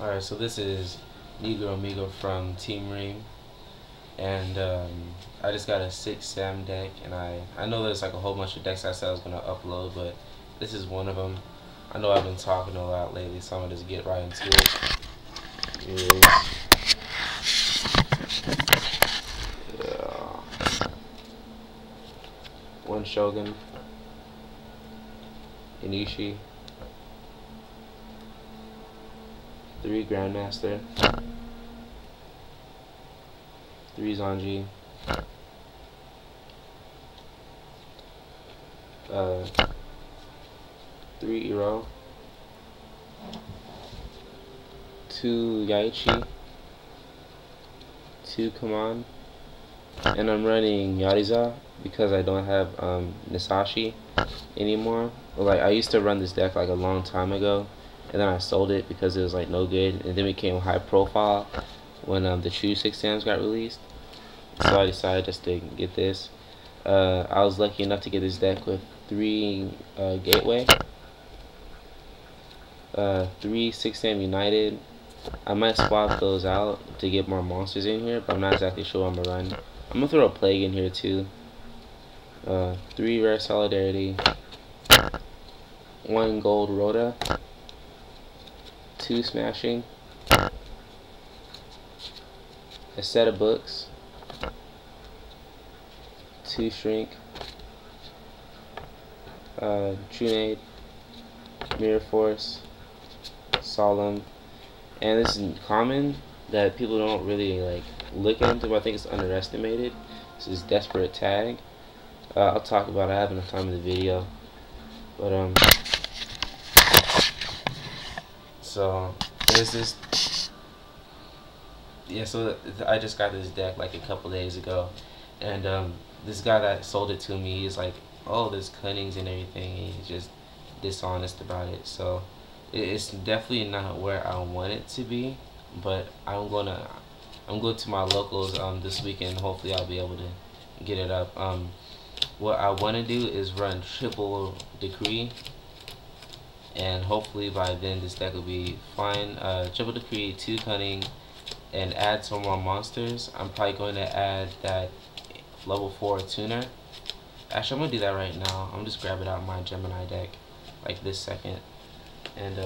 Alright, so this is Negro Amigo from Team Ream, and I just got a 6 Sam deck, and I know there's like a whole bunch of decks I said I was going to upload, but this is one of them. I know I've been talking a lot lately, so I'm going to just get right into it. Here it is. Yeah. One Shogun, Inishi, 3 Grandmaster, 3 Zanji, 3 Iro, 2 Yaichi, 2 Kaman, and I'm running Yariza because I don't have Nisashi anymore. Like, I used to run this deck like a long time ago, and then I sold it because it was like no good, and then it became high profile when the True 6 Sams got released. So I decided just to get this. I was lucky enough to get this deck with 3 Gateway, 3 6 Sam United. I might swap those out to get more monsters in here, but I'm not exactly sure what I'm gonna run. I'm gonna throw a Plague in here too. 3 Rare Solidarity, 1 Gold Rhoda, 2 Smashing, a set of books, 2 Shrink, Trunade, Mirror Force, Solemn, and this is common that people don't really like look into, but I think it's underestimated. This is Desperate Tag. I'll talk about it. I have enough time in the video, but so this is so I just got this deck like a couple days ago, and this guy that sold it to me, he's like, oh, there's cunnings and everything, and he's just dishonest about it. So it's definitely not where I want it to be, but I'm going to my locals this weekend. Hopefully I'll be able to get it up. What I want to do is run triple decree, and hopefully by then this deck will be fine. Triple decree, 2 cunning, and add some more monsters. I'm probably going to add that level 4 tuner. Actually, I'm going to do that right now. I'm just grab it out of my Gemini deck like this second. And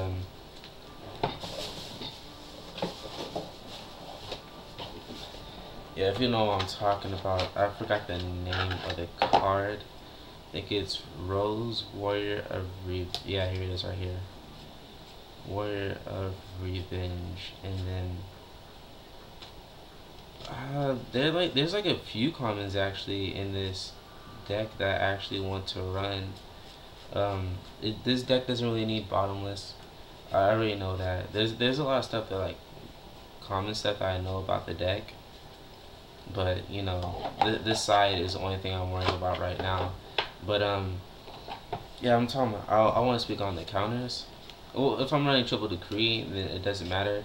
yeah, if you know what I'm talking about, I forgot the name of the card. I think it's Rose Warrior of yeah, here it is right here. Warrior of Revenge, and then there's like a few commons actually in this deck that I actually want to run. This deck doesn't really need bottomless. I already know that. There's a lot of stuff that like common stuff that I know about the deck, but you know, this side is the only thing I'm worrying about right now. But yeah, I'm talking about, I want to speak on the counters. Well, if I'm running triple decree, then it doesn't matter,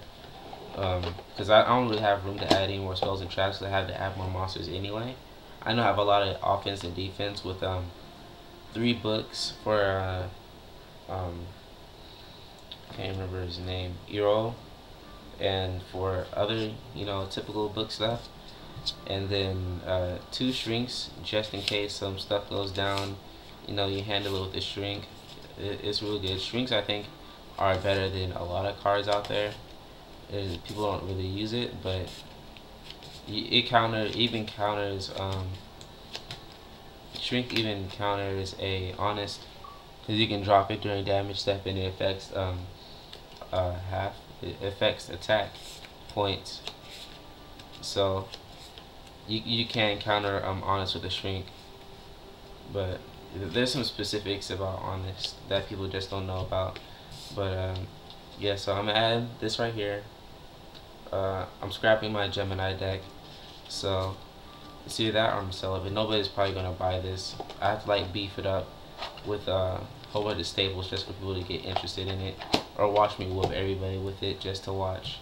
because I don't really have room to add any more spells and traps, so I have to add more monsters anyway. I know I have a lot of offense and defense with 3 books for can't remember his name, Iro, and for other, you know, typical book stuff, and then 2 shrinks just in case some stuff goes down. You know, you handle it with the shrink. It's really good. Shrinks, I think, are better than a lot of cards out there. People don't really use it, but it even counters shrink even counters a honest, because you can drop it during damage step and it affects it affects attack points. So you can counter honest with a shrink, but there's some specifics about honest that people just don't know about. But yeah, so I'm gonna add this right here. I'm scrapping my Gemini deck, so it's either that or I'm selling it. Nobody's probably gonna buy this. I have to like beef it up with a whole bunch of staples just for people to get interested in it, or watch me whoop everybody with it just to watch.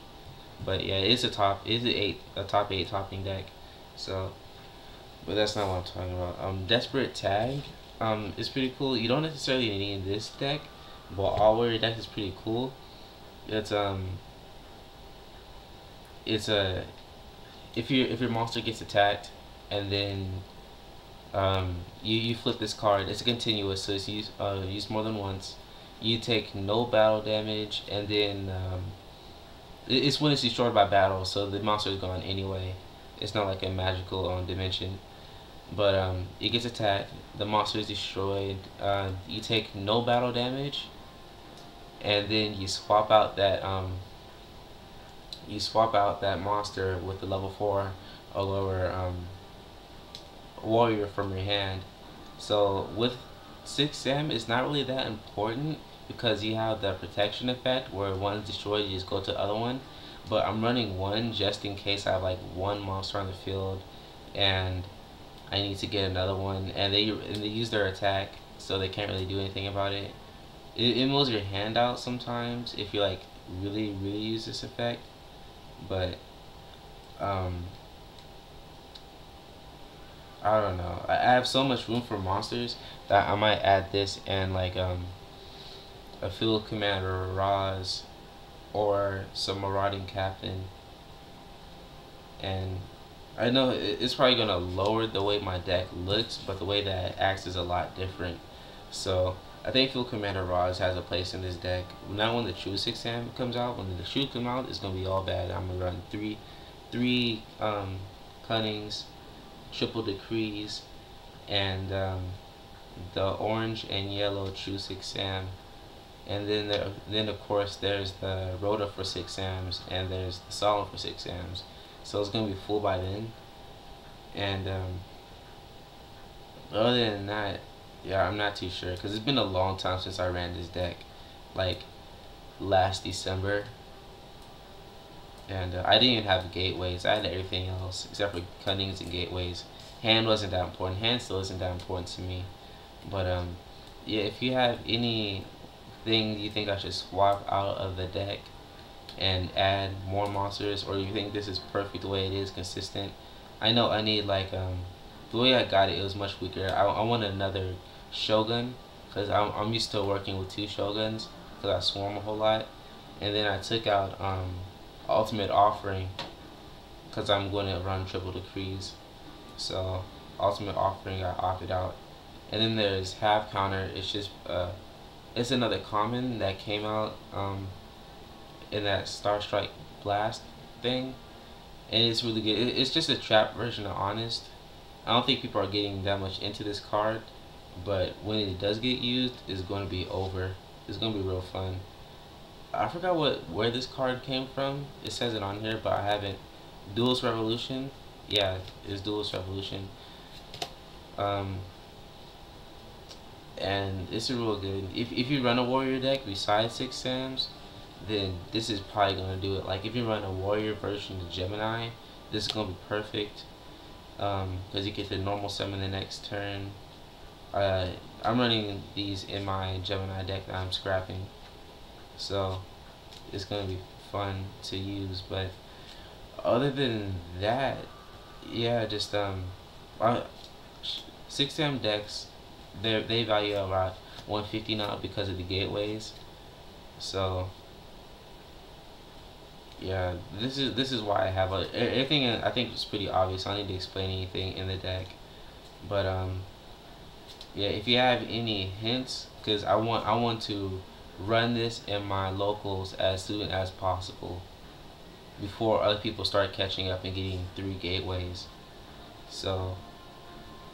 But yeah, it's a top 8 topping deck. So, but that's not what I'm talking about. Desperate Tag is pretty cool. You don't necessarily need this deck, but all warrior deck is pretty cool. It's it's a if your monster gets attacked, and then you flip this card. It's continuous, so it's used more than once. You take no battle damage, and then it's when it's destroyed by battle, so the monster is gone anyway. It's not like a magical dimension, but it gets attacked. The monster is destroyed. You take no battle damage, and then you swap out that monster with the level 4 or lower warrior from your hand. So with 6M, it's not really that important because you have the protection effect where one's destroyed, you just go to the other one. But I'm running one just in case I have like one monster on the field and I need to get another one, and they use their attack, so they can't really do anything about it. It moves your hand out sometimes if you like really use this effect, but I don't know. I have so much room for monsters that I might add this and like a field commander Raz or some marauding captain. And I know it's probably gonna lower the way my deck looks, but the way that it acts is a lot different. So I think Field Commander Raz has a place in this deck. Not when the true 6M comes out. When the true comes out, it's gonna be all bad. I'm gonna run three cunnings, triple decrees, and the orange and yellow true 6M. And then of course there's the Rhoda for 6Ms, and there's the Solemn for 6Ms. So it's gonna be full by then. And other than that, yeah, I'm not too sure because it's been a long time since I ran this deck, like last December. And I didn't even have gateways. I had everything else except for cunnings and gateways. Hand wasn't that important. Hand still isn't that important to me. But yeah, if you have anything you think I should swap out of the deck and add more monsters, or you think this is perfect the way it is, consistent. I know I need like the way I got it was much weaker. I want another Shogun because I'm used to working with 2 Shoguns because I swarm a whole lot. And then I took out Ultimate Offering because I'm going to run triple decrees. So Ultimate Offering I opted out. And then there's Half Counter. It's just it's another common that came out in that Star Strike Blast thing, and it's really good. It's just a trap version of Honest. I don't think people are getting that much into this card, but when it does get used, it's going to be over. It's going to be real fun. I forgot where this card came from. It says it on here, but I haven't. Duelist Revolution. Yeah, it's Duelist Revolution. And it's a real good. If you run a warrior deck besides 6Ms, then this is probably gonna do it. Like if you run a warrior version of Gemini, this is gonna be perfect. Because you get the normal summon the next turn. I'm running these in my Gemini deck that I'm scrapping, so it's gonna be fun to use. But other than that, yeah, just 6M decks, they value about 150 now because of the gateways. So yeah, this is why I have everything. I think it's pretty obvious. I don't need to explain anything in the deck. But yeah, if you have any hints, because I want to run this in my locals as soon as possible before other people start catching up and getting 3 gateways. So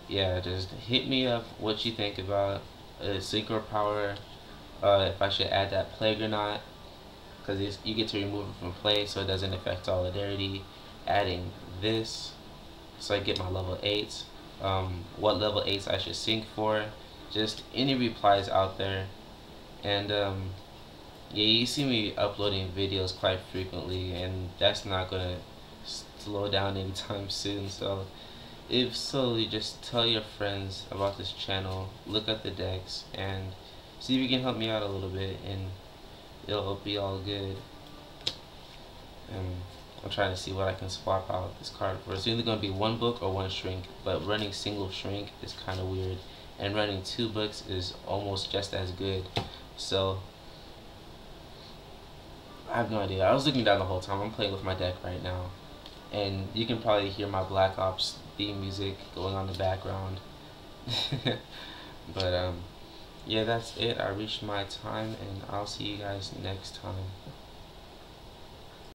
yeah, just hit me up what you think about Synchro Power, if I should add that Plague or not, because you get to remove it from play so it doesn't affect Solidarity. Adding this so I get my level 8s, what level 8s I should sync for, just any replies out there. And yeah, you see me uploading videos quite frequently, and that's not gonna slow down anytime soon. So if so, you just tell your friends about this channel, look at the decks, and see if you can help me out a little bit, and it'll be all good. I'm trying to see what I can swap out this card for. It's either going to be 1 book or 1 shrink, but running single shrink is kind of weird, and running 2 books is almost just as good. So I have no idea. I was looking down the whole time. I'm playing with my deck right now, and you can probably hear my Black Ops theme music going on in the background. But yeah, that's it. I reached my time, and I'll see you guys next time.